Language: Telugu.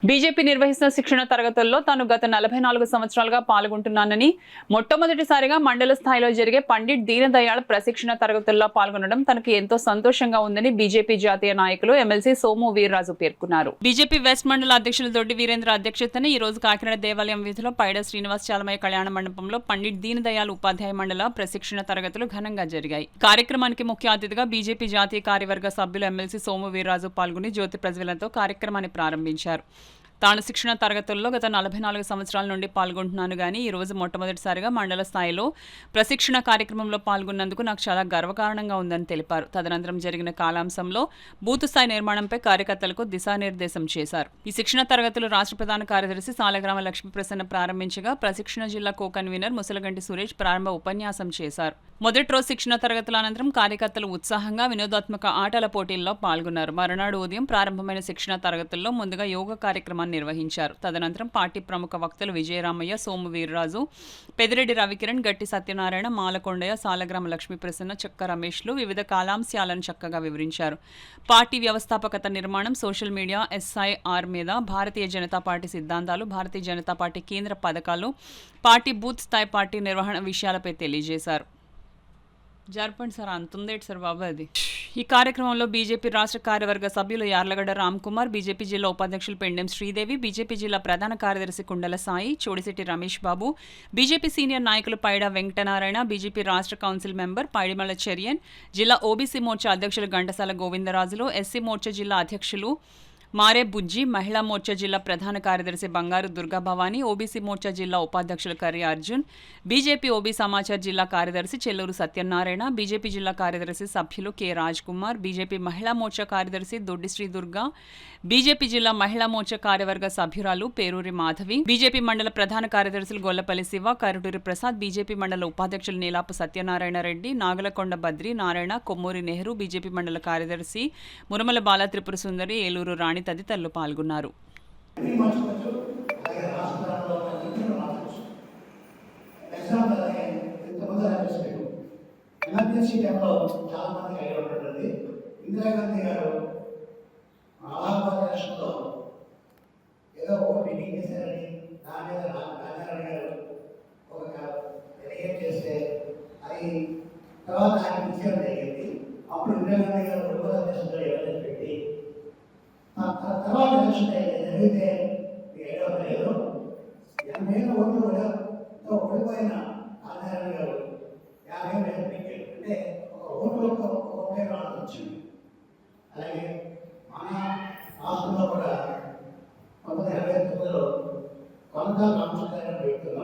బీజేపీ నిర్వహిస్తున్న శిక్షణ తరగతుల్లో తాను గత 44 సంవత్సరాలుగా పాల్గొంటున్నానని, మొట్టమొదటిసారిగా మండల స్థాయిలో జరిగే పండిట్ దీన్ దయాళ్ ప్రశిక్షణ తరగతుల్లో పాల్గొనడం తనకు ఎంతో సంతోషంగా ఉందని బీజేపీ జాతీయ నాయకులు ఎమ్మెల్సీ సోము వీర్రాజు పేర్కొన్నారు. బీజేపీ వెస్ట్ మండల అధ్యక్షులు దొడ్డి వీరేంద్ర అధ్యక్షతన ఈ రోజు కాకినాడ దేవాలయం వీధిలో పైడ శ్రీనివాస్ చాలమయ్య కళ్యాణ మండపంలో పండిట్ దీన్ దయాళ్ ఉపాధ్యాయ మండల ప్రశిక్షణ తరగతులు ఘనంగా జరిగాయి. కార్యక్రమానికి ముఖ్య అతిథిగా బీజేపీ జాతీయ కార్యవర్గ సభ్యులు ఎమ్మెల్సీ సోము వీర్రాజు పాల్గొని జ్యోతి ప్రజ్వలనతో కార్యక్రమాన్ని ప్రారంభించారు. తాను శిక్షణ తరగతుల్లో గత 44 సంవత్సరాల నుండి పాల్గొంటున్నాను గానీ ఈ రోజు మొట్టమొదటిసారిగా మండల స్థాయిలో ప్రశిక్షణ కార్యక్రమంలో పాల్గొన్నందుకు నాకు చాలా గర్వకారణంగా ఉందని తెలిపారు. తదనంతరం జరిగిన కాలాంశంలో బూత్ స్థాయి నిర్మాణంపై కార్యకర్తలకు దిశానిర్దేశం చేశారు. ఈ శిక్షణ తరగతులు రాష్ట్ర ప్రధాన కార్యదర్శి సాలగ్రామ లక్ష్మీప్రసన్న ప్రారంభించగా ప్రశిక్షణ జిల్లా కో కన్వీనర్ ముసలగంటి సురేష్ ప్రారంభ ఉపన్యాసం చేశారు. మొదటి రోజు శిక్షణ తరగతుల అనంతరం కార్యకర్తలు ఉత్సాహంగా వినోదాత్మక ఆటల పోటీల్లో పాల్గొన్నారు. మరునాడు ఉదయం ప్రారంభమైన శిక్షణ తరగతుల్లో ముందుగా యోగా కార్యక్రమాన్ని నిర్వహించారు. తదనంతరం పార్టీ ప్రముఖ వక్తలు విజయరామయ్య, సోము వీర్రాజు, పెదిరెడ్డి రవికిరణ్, గట్టి సత్యనారాయణ, మాలకొండయ్య, సాలగ్రామ లక్ష్మీప్రసన్న, చెక్క రమేష్లు వివిధ కాలాంశాలను చక్కగా వివరించారు. పార్టీ వ్యవస్థాపకత నిర్మాణం, సోషల్ మీడియా, ఎస్ఐఆర్ మీద భారతీయ జనతా పార్టీ సిద్ధాంతాలు, భారతీయ జనతా పార్టీ కేంద్ర పథకాలు, పార్టీ బూత్ స్థాయి పార్టీ నిర్వహణ విషయాలపై తెలియజేశారు. జర్పండి సార్, అంతుందేటి సార్ బాబు అది. ఈ కార్యక్రమంలో బీజేపీ రాష్ట్ర కార్యవర్గ సభ్యులు యార్లగడ్డ రామ్ కుమార్, బీజేపీ జిల్లా ఉపాధ్యక్షులు పెండెం శ్రీదేవి, బీజేపీ జిల్లా ప్రధాన కార్యదర్శి కుండల సాయి, చోడిశెట్టి రమేష్ బాబు, బీజేపీ సీనియర్ నాయకులు పైడా వెంకటనారాయణ, బీజేపీ రాష్ట్ర కౌన్సిల్ మెంబర్ పైడిమల చర్యన్, జిల్లా ఓబీసీ మోర్చా అధ్యక్షులు ఘంటసాల గోవిందరాజులు, ఎస్సీ మోర్చా జిల్లా అధ్యక్షులు మారే బుజ్జి, మహిళా మోర్చా జిల్లా ప్రధాన కార్యదర్శి బంగారు దుర్గా భవానీ, ఓబీసీ మోర్చా జిల్లా ఉపాధ్యక్షులు కర్రి అర్జున్, బీజేపీ ఓబీ సమాచార్ జిల్లా కార్యదర్శి చెల్లూరు సత్యనారాయణ, బీజేపీ జిల్లా కార్యదర్శి సభ్యులు కె రాజ్ కుమార్, బీజేపీ మహిళా మోర్చా కార్యదర్శి దొడ్డి శ్రీ దుర్గా, బీజేపీ జిల్లా మహిళా మోర్చా కార్యవర్గ సభ్యురాలు పేరూరి మాధవి, బీజేపీ మండల ప్రధాన కార్యదర్శులు గొల్లపల్లి శివ, కరుటూరి ప్రసాద్, బీజేపీ మండల ఉపాధ్యక్షులు నీలాపు సత్యనారాయణ రెడ్డి, నాగలకొండ బద్రి నారాయణ, కొమ్మూరి నెహ్రూ, బీజేపీ మండల కార్యదర్శి మురమల బాల త్రిపుర సుందరి, ఏలూరు రాణి తదితరులు పాల్గొన్నారు. ఏదో ఒక మీటింగ్ చేశారని దాని మీద రాజారాణి గారు ఒక రియేట్ చేస్తే అది తర్వాత ఆయన తీసుకెళ్ళడం జరిగింది. అప్పుడు ఇందిరాగాంధీ గారు ప్రభుత్వ దేశంలో ఎవరైనా పెట్టి తర్వాత ఎలక్షన్ జరిగితే 7వ 80,000 ఓట్లు కూడా ఓడిపోయిన రాజారాణి గారు 50,000 పెట్టి అంటే ఒక ఓటు ఒకే రావడం వచ్చింది. అలాగే మన రాష్ట్రంలో కూడా 1929లో కొంత రామచంద్ర వ్యక్తులు